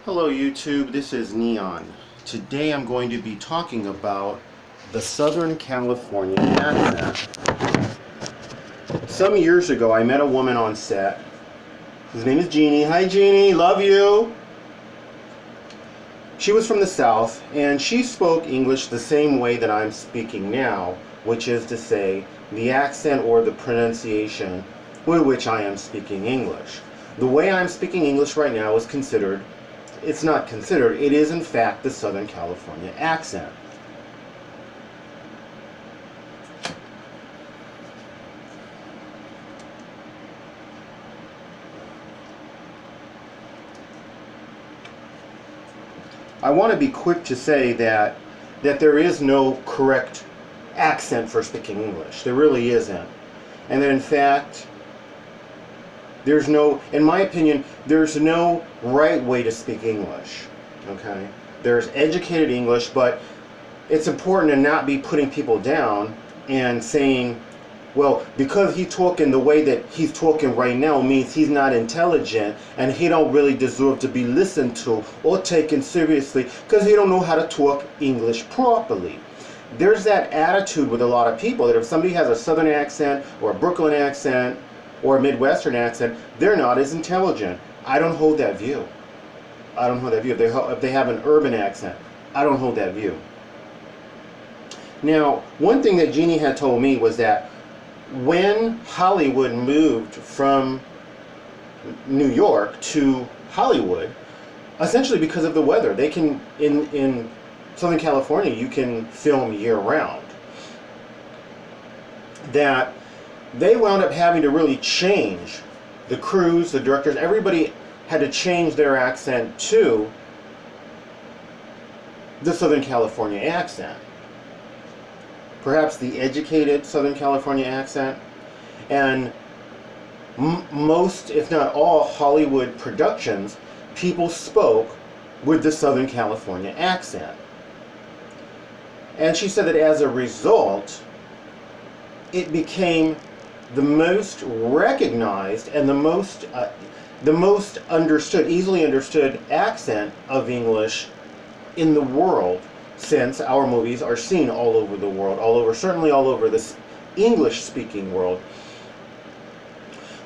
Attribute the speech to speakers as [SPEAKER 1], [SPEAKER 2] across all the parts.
[SPEAKER 1] Hello YouTube, this is Neon. Today I'm going to be talking about the Southern California accent. Some years ago I met a woman on set. His name is Jeannie. Hi Jeannie, love you! She was from the South and she spoke English the same way that I'm speaking now, which is to say the accent or the pronunciation with which I am speaking English. The way I'm speaking English right now is considered It's not considered, it is in fact the Southern California accent. I want to be quick to say that there is no correct accent for speaking English. There really isn't. And that in fact, there's no, in my opinion, there's no right way to speak English, okay? There's educated English, but it's important to not be putting people down and saying, well, because he's talking the way that he's talking right now means he's not intelligent and he don't really deserve to be listened to or taken seriously because he don't know how to talk English properly. There's that attitude with a lot of people that if somebody has a Southern accent or a Brooklyn accent or a Midwestern accent, they're not as intelligent. I don't hold that view. I don't hold that view. If they have an urban accent, I don't hold that view. Now, one thing that Jeannie had told me was that when Hollywood moved from New York to Hollywood, essentially because of the weather, they can, in Southern California, you can film year-round. That they wound up having to really change, the crews, the directors, everybody had to change their accent to the Southern California accent. Perhaps the educated Southern California accent. And most, if not all, Hollywood productions, people spoke with the Southern California accent. And she said that as a result, it became the most recognized and the most understood, easily understood accent of English in the world, since our movies are seen all over the world, certainly all over the English-speaking world.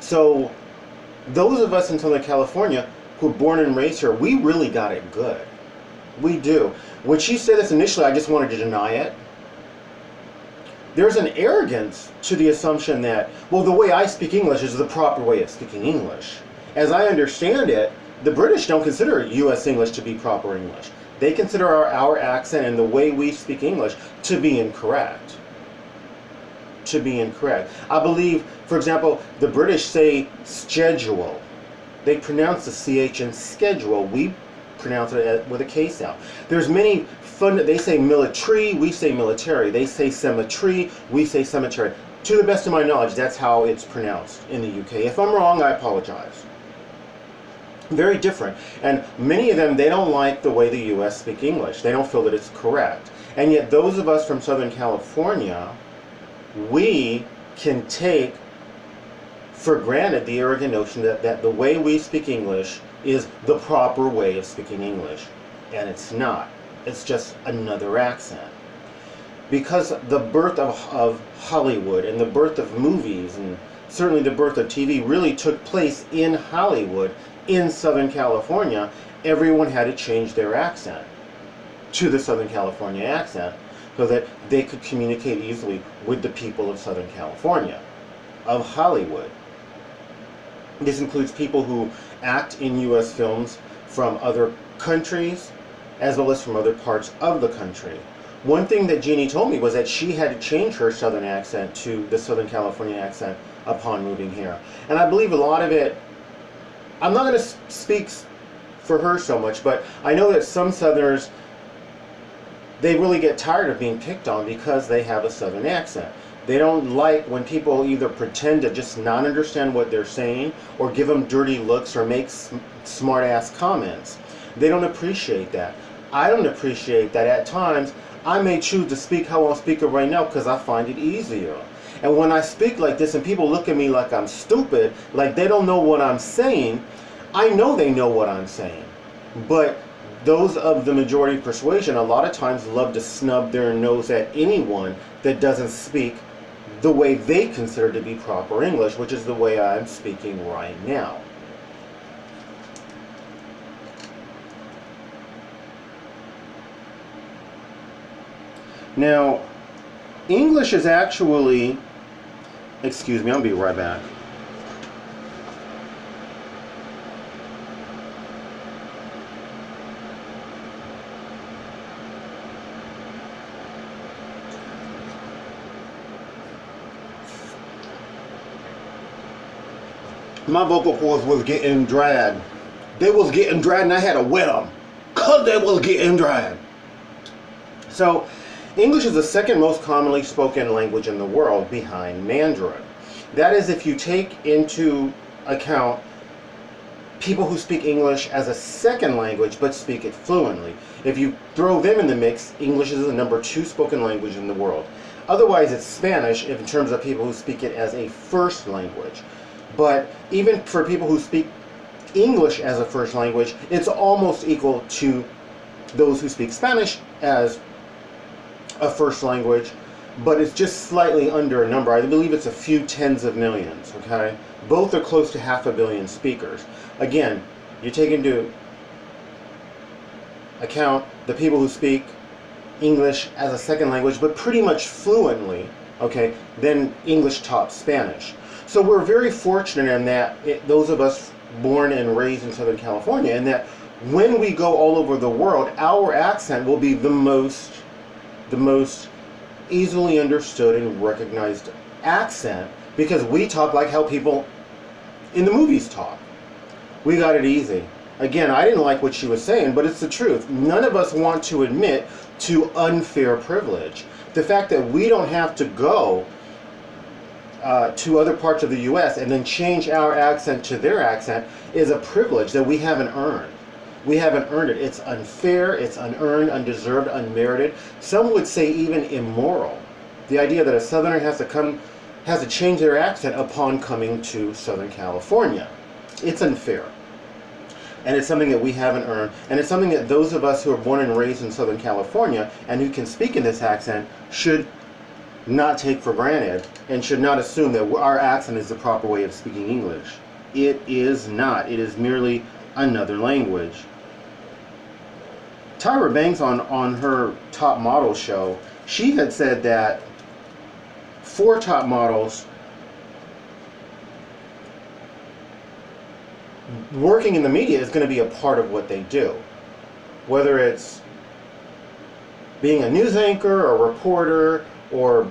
[SPEAKER 1] So those of us in Southern California who are born and raised here, we really got it good. We do. When she said this initially, I just wanted to deny it. There's an arrogance to the assumption that, well, the way I speak English is the proper way of speaking English. As I understand it, the British don't consider U.S. English to be proper English. They consider our accent and the way we speak English to be incorrect. To be incorrect. I believe, for example, the British say schedule. They pronounce the CH in schedule. We pronounce it with a K sound. There's many they say military, we say military. They say cemetery, we say cemetery. To the best of my knowledge, that's how it's pronounced in the UK. If I'm wrong, I apologize. Very different. And many of them, they don't like the way the US speak English. They don't feel that it's correct. And yet those of us from Southern California, we can take for granted the arrogant notion that the way we speak English is the proper way of speaking English. And it's not. It's just another accent. Because the birth of Hollywood and the birth of movies and certainly the birth of TV really took place in Hollywood, in Southern California, everyone had to change their accent to the Southern California accent so that they could communicate easily with the people of Southern California, of Hollywood. This includes people who act in U.S. films from other countries, as well as from other parts of the country. One thing that Jeannie told me was that she had to change her Southern accent to the Southern California accent upon moving here. And I believe a lot of it, I'm not going to speak for her so much, but I know that some Southerners, they really get tired of being picked on because they have a Southern accent. They don't like when people either pretend to just not understand what they're saying or give them dirty looks or make smart-ass comments. They don't appreciate that. I don't appreciate that. At times, I may choose to speak how I'm speaking right now because I find it easier. And when I speak like this and people look at me like I'm stupid, like they don't know what I'm saying, I know they know what I'm saying. But those of the majority persuasion a lot of times love to snub their nose at anyone that doesn't speak the way they consider to be proper English, which is the way I'm speaking right now. Now, English is actually, excuse me, I'll be right back. My vocal cords was getting dried. They was getting dried and I had to wet them because they was getting dried. So, English is the second most commonly spoken language in the world behind Mandarin. That is if you take into account people who speak English as a second language but speak it fluently. If you throw them in the mix, English is the number 2 spoken language in the world. Otherwise, it's Spanish in terms of people who speak it as a first language. But even for people who speak English as a first language, it's almost equal to those who speak Spanish as a first language, but it's just slightly under a number. I believe it's a few tens of millions, okay? Both are close to 500 million speakers. Again, you take into account the people who speak English as a second language, but pretty much fluently, okay, then English tops Spanish. So we're very fortunate in that those of us born and raised in Southern California, and that when we go all over the world, our accent will be the most easily understood and recognized accent, because we talk like how people in the movies talk. We got it easy. Again, I didn't like what she was saying, but it's the truth. None of us want to admit to unfair privilege. The fact that we don't have to go to other parts of the U.S. and then change our accent to their accent is a privilege that we haven't earned. We haven't earned it. It's unfair, it's unearned, undeserved, unmerited. Some would say even immoral. The idea that a Southerner has to change their accent upon coming to Southern California. It's unfair. And it's something that we haven't earned. And it's something that those of us who are born and raised in Southern California and who can speak in this accent should not take for granted, and should not assume that our accent is the proper way of speaking English. It is not. It is merely another language. Tyra Banks on her Top Model show, she had said that for top models, working in the media is going to be a part of what they do. Whether it's being a news anchor or reporter or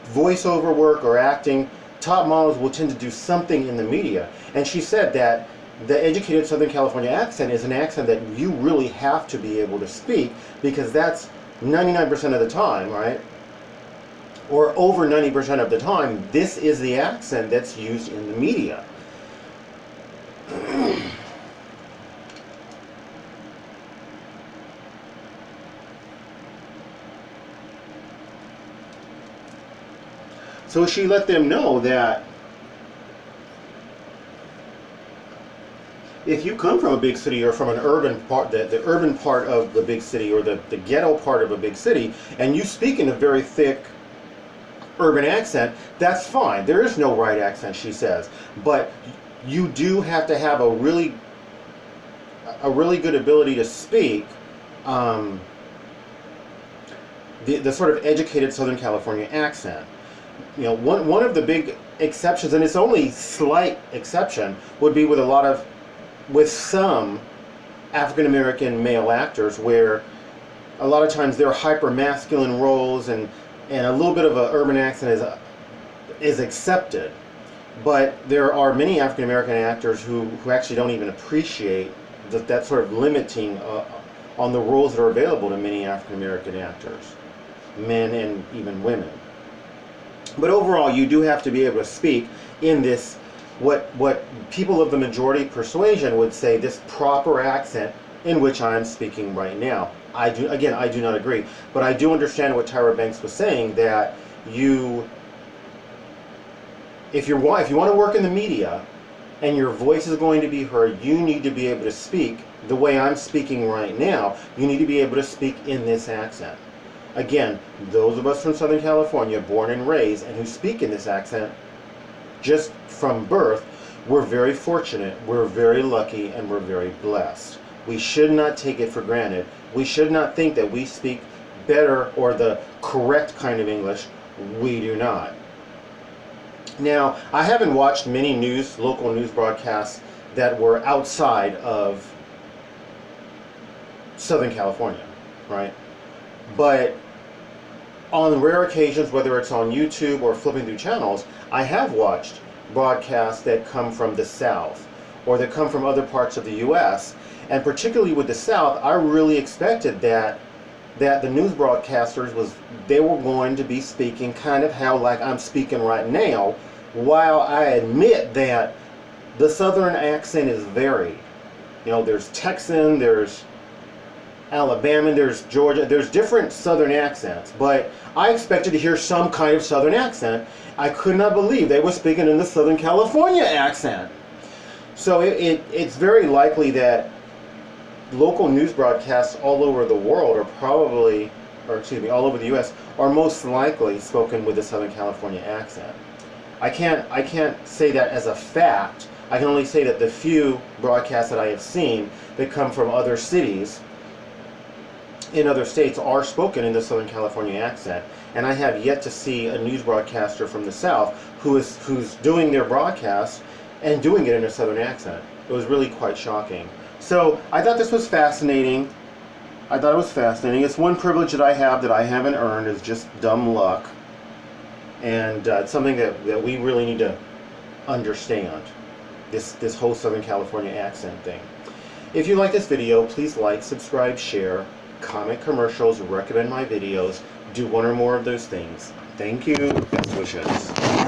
[SPEAKER 1] voiceover work or acting, top models will tend to do something in the media. And she said that the educated Southern California accent is an accent that you really have to be able to speak, because that's 99% of the time, right? Or over 90% of the time, this is the accent that's used in the media. So she let them know that if you come from a big city or from an urban part, the urban part of the big city, or the ghetto part of a big city, and you speak in a very thick urban accent, that's fine. There is no right accent, she says. But you do have to have a really good ability to speak the sort of educated Southern California accent. You know, one of the big exceptions, and it's only slight exception, would be with some African American male actors, where a lot of times they're hyper masculine roles, and a little bit of an urban accent is accepted. But there are many African American actors who actually don't even appreciate that sort of limiting on the roles that are available to many African American actors, men and even women. But overall, you do have to be able to speak in this, what people of the majority persuasion would say, this proper accent in which I am speaking right now. I do not agree, but I do understand what Tyra Banks was saying, that if you want to work in the media, and your voice is going to be heard, you need to be able to speak the way I'm speaking right now. You need to be able to speak in this accent. Again, those of us from Southern California, born and raised, and who speak in this accent just from birth, we're very fortunate, we're very lucky, and we're very blessed. We should not take it for granted. We should not think that we speak better or the correct kind of English. We do not. Now, I haven't watched many local news broadcasts that were outside of Southern California, right? But on rare occasions, whether it's on YouTube or flipping through channels, I have watched broadcasts that come from the South or that come from other parts of the U.S. And particularly with the South, I really expected that the news broadcasters they were going to be speaking kind of how like I'm speaking right now, while I admit that the Southern accent is varied. You know, there's Texan, there's Alabama, there's Georgia, there's different Southern accents, but I expected to hear some kind of Southern accent. I could not believe they were speaking in the Southern California accent. So it's very likely that local news broadcasts all over the world are probably, or excuse me, all over the U.S. are most likely spoken with a Southern California accent. I can't say that as a fact. I can only say that the few broadcasts that I have seen that come from other cities in other states are spoken in the Southern California accent, and I have yet to see a news broadcaster from the South who's doing their broadcast and doing it in a Southern accent. It was really quite shocking. So I thought this was fascinating. I thought it was fascinating. It's one privilege that I have that I haven't earned, is just dumb luck, and it's something that we really need to understand. This whole Southern California accent thing. If you like this video, please like, subscribe, share, comment commercials, recommend my videos, do one or more of those things. Thank you. Best wishes.